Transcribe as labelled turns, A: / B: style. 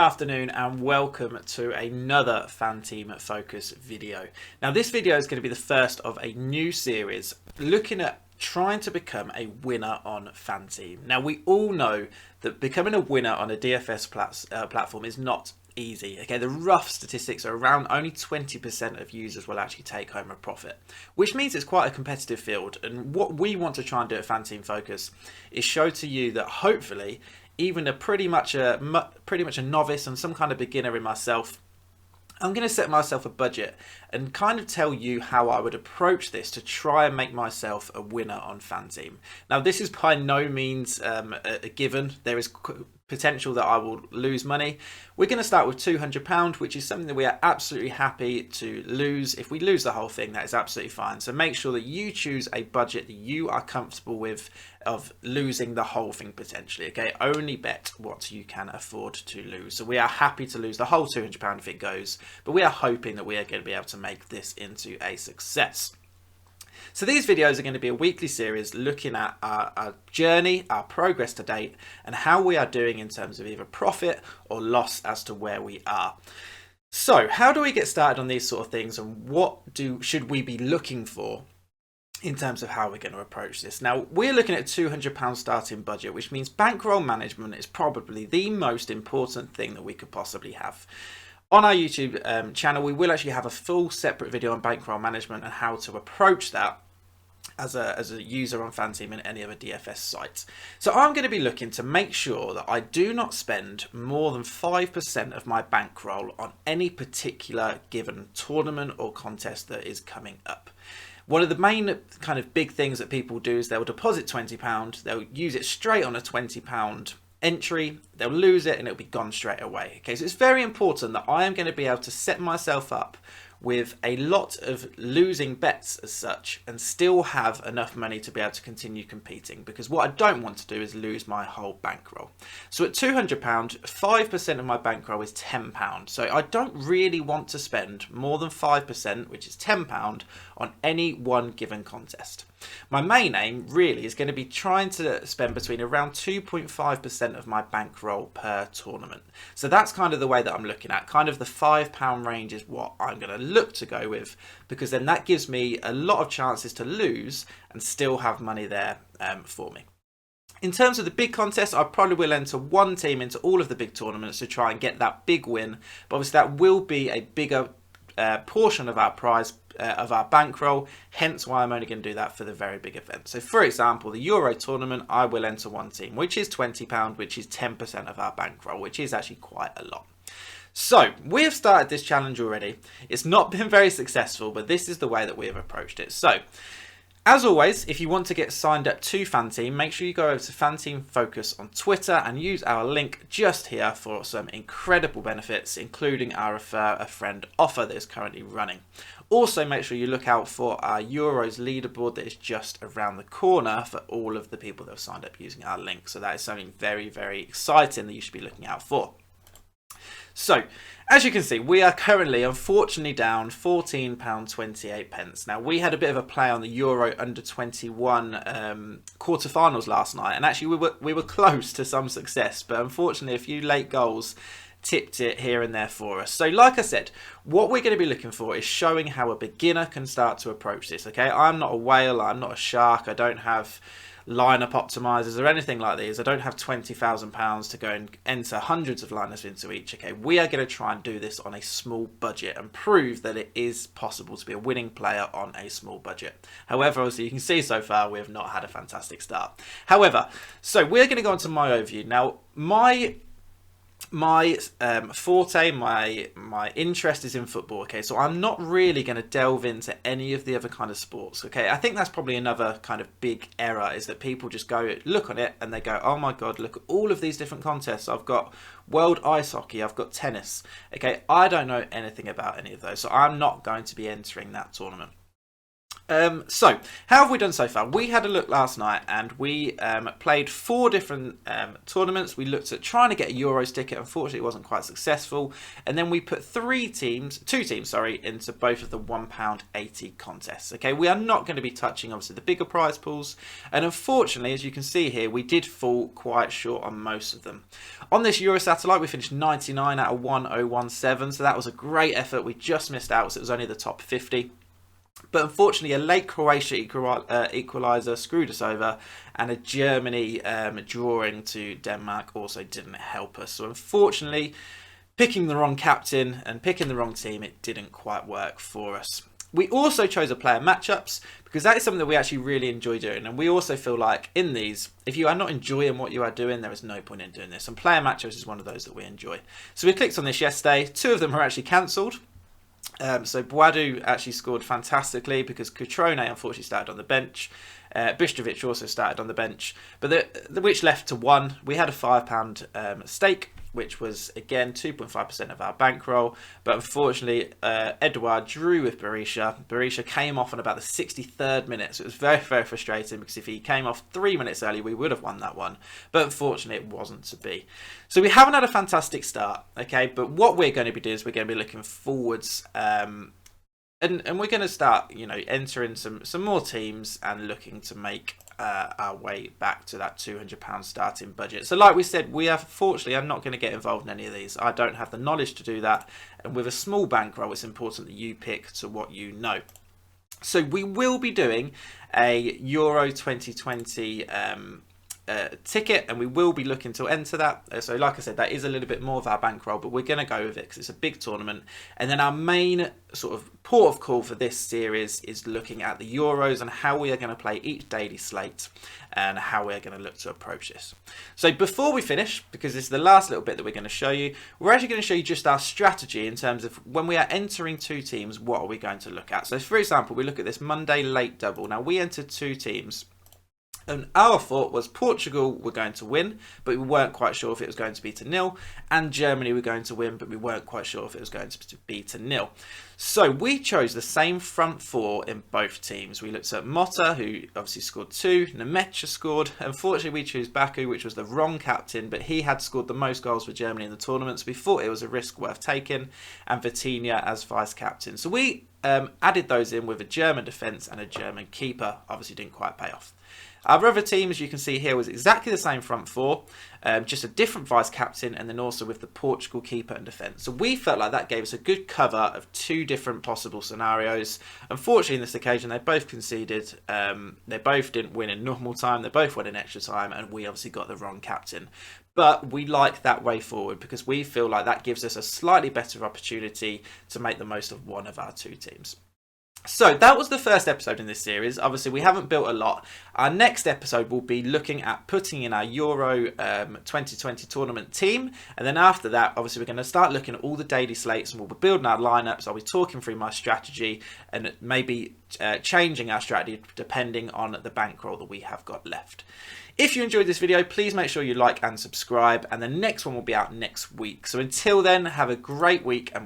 A: afternoon and welcome to another FanTeam Focus video. Now this video is going to be the first of a new series looking at trying to become a winner on FanTeam. Now we all know that becoming a winner on a DFS platform is not easy. Okay, the rough statistics are around only 20% of users will actually take home a profit, which means it's quite a competitive field. And what we want to try and do at FanTeam Focus is show to you that hopefully even pretty much a novice and some kind of beginner in myself, I'm going to set myself a budget and kind of tell you how I would approach this to try and make myself a winner on FanTeam. Now, this is by no means a given. There is potential that I will lose money. We're going to start with £200, which is something that we are absolutely happy to lose. If we lose the whole thing, that is absolutely fine. So make sure that you choose a budget that you are comfortable with of losing the whole thing potentially. Okay, only bet what you can afford to lose. So we are happy to lose the whole £200 if it goes, but we are hoping that we are going to be able to make this into a success. So these videos are going to be a weekly series looking at our journey, our progress to date, and how we are doing in terms of either profit or loss as to where we are. So how do we get started on these sort of things, and what should we be looking for in terms of how we're going to approach this? Now, we're looking at a £200 starting budget, which means bankroll management is probably the most important thing that we could possibly have. On our YouTube channel, we will actually have a full separate video on bankroll management and how to approach that as a user on FanTeam and any other DFS sites. So I'm going to be looking to make sure that I do not spend more than 5% of my bankroll on any particular given tournament or contest that is coming up. One of the main kind of big things that people do is they'll deposit £20, they'll use it straight on a £20 entry, they'll lose it and it'll be gone straight away. Okay, so it's very important that I am going to be able to set myself up with a lot of losing bets as such and still have enough money to be able to continue competing, because what I don't want to do is lose my whole bankroll. So at £200, 5% of my bankroll is £10. So I don't really want to spend more than 5%, which is £10, on any one given contest. My main aim really is going to be trying to spend between around 2.5% of my bankroll per tournament. So that's kind of the way that I'm looking at. Kind of the £5 range is what I'm going to look to go with, because then that gives me a lot of chances to lose and still have money there for me. In terms of the big contests, I probably will enter one team into all of the big tournaments to try and get that big win. But obviously that will be a bigger portion of our prize of our bankroll, hence why I'm only going to do that for the very big event. So for example, the Euro tournament, I will enter one team, which is £20, which is 10% of our bankroll, which is actually quite a lot. So we have started this challenge already. It's not been very successful, but this is the way that we have approached it. So as always, if you want to get signed up to FanTeam, make sure you go over to FanTeam Focus on Twitter and use our link just here for some incredible benefits, including our Refer a Friend offer that is currently running. Also, make sure you look out for our Euros leaderboard that is just around the corner for all of the people that have signed up using our link. So that is something very, very exciting that you should be looking out for. So, as you can see, we are currently, unfortunately, down £14.28. Now, we had a bit of a play on the Euro under-21 quarterfinals last night, and actually we were close to some success, but unfortunately, a few late goals tipped it here and there for us. So, like I said, what we're going to be looking for is showing how a beginner can start to approach this. Okay, I'm not a whale, I'm not a shark, I don't have lineup optimizers or anything like these. I don't have £20,000 to go and enter hundreds of lineups into each. Okay, we are going to try and do this on a small budget and prove that it is possible to be a winning player on a small budget. However, as you can see so far, we have not had a fantastic start. However, so we're going to go on to my overview. Now, my forte, my interest is in football. Okay, so I'm not really going to delve into any of the other kind of sports. Okay, I think that's probably another kind of big error, is that people just go look on it and they go, oh my god, look at all of these different contests. I've got world ice hockey, I've got tennis. Okay, I don't know anything about any of those, so I'm not going to be entering that tournament. So, how have we done so far? We had a look last night and we played 4 different tournaments. We looked at trying to get a Euros ticket. Unfortunately, it wasn't quite successful. And then we put 2 teams, into both of the £1.80 contests. Okay, we are not going to be touching, obviously, the bigger prize pools. And unfortunately, as you can see here, we did fall quite short on most of them. On this Euro Satellite, we finished 99 out of 1017. So that was a great effort. We just missed out, so it was only the top 50. But unfortunately, a late Croatia equaliser screwed us over, and a Germany drawing to Denmark also didn't help us. So unfortunately, picking the wrong captain and picking the wrong team, it didn't quite work for us. We also chose a player matchups because that is something that we actually really enjoy doing. And we also feel like in these, if you are not enjoying what you are doing, there is no point in doing this. And player matchups is one of those that we enjoy. So we clicked on this yesterday. 2 of them are actually cancelled. So Boadu actually scored fantastically because Cutrone unfortunately started on the bench. Bistrovic also started on the bench, but the which left to 1. We had a £5 stake, which was again 2.5% of our bankroll. But unfortunately, Edouard drew with Berisha. Berisha came off in about the 63rd minute, so it was very, very frustrating because if he came off 3 minutes early, we would have won that one. But unfortunately, it wasn't to be. So we haven't had a fantastic start, okay? But what we're going to be doing is we're going to be looking forwards. And we're going to start, entering some more teams and looking to make our way back to that £200 starting budget. So like we said, we unfortunately are not going to get involved in any of these. I don't have the knowledge to do that. And with a small bankroll, it's important that you pick to what you know. So we will be doing a Euro 2020 ticket, and we will be looking to enter that. So like I said, that is a little bit more of our bankroll, but we're going to go with it because it's a big tournament. And then our main sort of port of call for this series is looking at the Euros and how we are going to play each daily slate and how we're going to look to approach this. So before we finish, because this is the last little bit that we're going to show you, we're actually going to show you just our strategy in terms of when we are entering 2 teams, what are we going to look at. So for example, we look at this Monday late double. Now we entered 2 teams. And our thought was Portugal were going to win, but we weren't quite sure if it was going to be to 0. And Germany were going to win, but we weren't quite sure if it was going to be to 0. So we chose the same front 4 in both teams. We looked at Motta, who obviously scored 2. Nemecha scored. Unfortunately, we chose Baku, which was the wrong captain, but he had scored the most goals for Germany in the tournament, so we thought it was a risk worth taking. And Vitinha as vice captain. So we added those in with a German defence and a German keeper. Obviously didn't quite pay off. Our other team, as you can see here, was exactly the same front 4, just a different vice captain, and then also with the Portugal keeper and defence. So we felt like that gave us a good cover of 2 different possible scenarios. Unfortunately, in this occasion, they both conceded. They both didn't win in normal time. They both won in extra time, and we obviously got the wrong captain. But we like that way forward because we feel like that gives us a slightly better opportunity to make the most of one of our 2 teams. So that was the first episode in this series. Obviously, we haven't built a lot. Our next episode will be looking at putting in our Euro 2020 tournament team. And then after that, obviously, we're going to start looking at all the daily slates and we'll be building our lineups. I'll be talking through my strategy and maybe changing our strategy depending on the bankroll that we have got left. If you enjoyed this video, please make sure you like and subscribe. And the next one will be out next week. So until then, have a great week. And